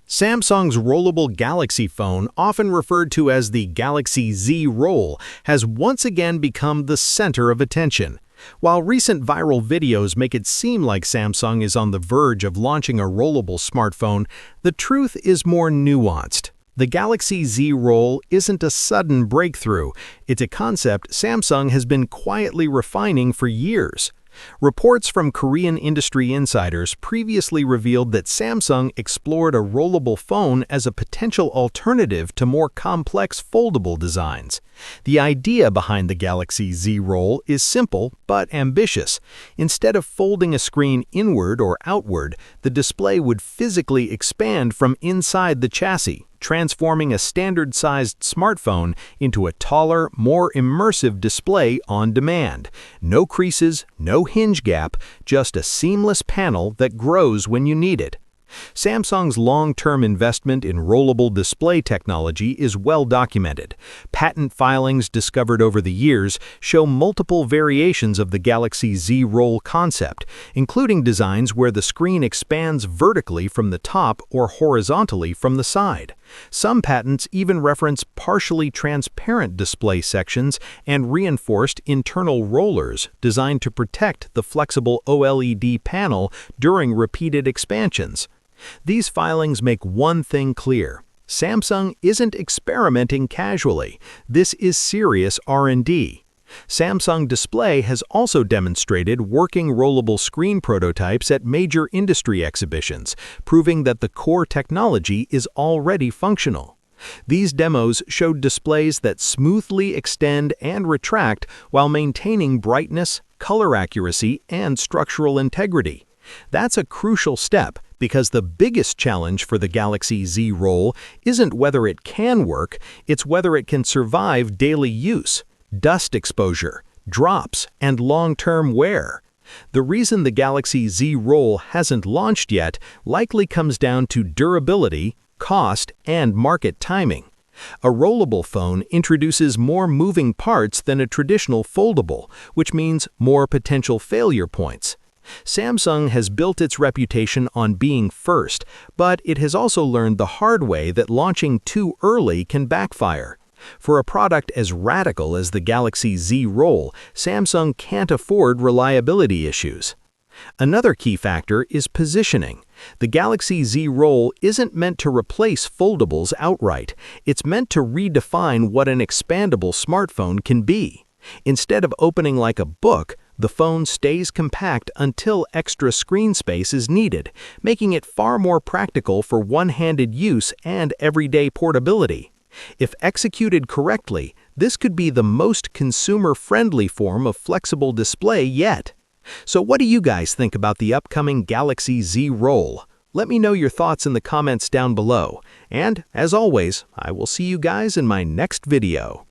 Samsung's rollable Galaxy phone, often referred to as the Galaxy Z Roll, has once again become the center of attention. While recent viral videos make it seem like Samsung is on the verge of launching a rollable smartphone, the truth is more nuanced. The Galaxy Z Roll isn't a sudden breakthrough. It's a concept Samsung has been quietly refining for years. Reports from Korean industry insiders previously revealed that Samsung explored a rollable phone as a potential alternative to more complex foldable designs. The idea behind the Galaxy Z Roll is simple but ambitious. Instead of folding a screen inward or outward, the display would physically expand from inside the chassis, transforming a standard-sized smartphone into a taller, more immersive display on demand. No creases, no hinge gap, just a seamless panel that grows when you need it. Samsung's long-term investment in rollable display technology is well documented. Patent filings discovered over the years show multiple variations of the Galaxy Z Roll concept, including designs where the screen expands vertically from the top or horizontally from the side. Some patents even reference partially transparent display sections and reinforced internal rollers designed to protect the flexible OLED panel during repeated expansions. These filings make one thing clear: Samsung isn't experimenting casually. This is serious R&D. Samsung Display has also demonstrated working rollable screen prototypes at major industry exhibitions, proving that the core technology is already functional. These demos showed displays that smoothly extend and retract while maintaining brightness, color accuracy, and structural integrity. That's a crucial step, because the biggest challenge for the Galaxy Z Roll isn't whether it can work, it's whether it can survive daily use, dust exposure, drops, and long-term wear. The reason the Galaxy Z Roll hasn't launched yet likely comes down to durability, cost, and market timing. A rollable phone introduces more moving parts than a traditional foldable, which means more potential failure points. Samsung has built its reputation on being first, but it has also learned the hard way that launching too early can backfire. For a product as radical as the Galaxy Z Roll, Samsung can't afford reliability issues. Another key factor is positioning. The Galaxy Z Roll isn't meant to replace foldables outright. It's meant to redefine what an expandable smartphone can be. Instead of opening like a book, the phone stays compact until extra screen space is needed, making it far more practical for one-handed use and everyday portability. If executed correctly, this could be the most consumer-friendly form of flexible display yet. So what do you guys think about the upcoming Galaxy Z Roll? Let me know your thoughts in the comments down below. And, as always, I will see you guys in my next video.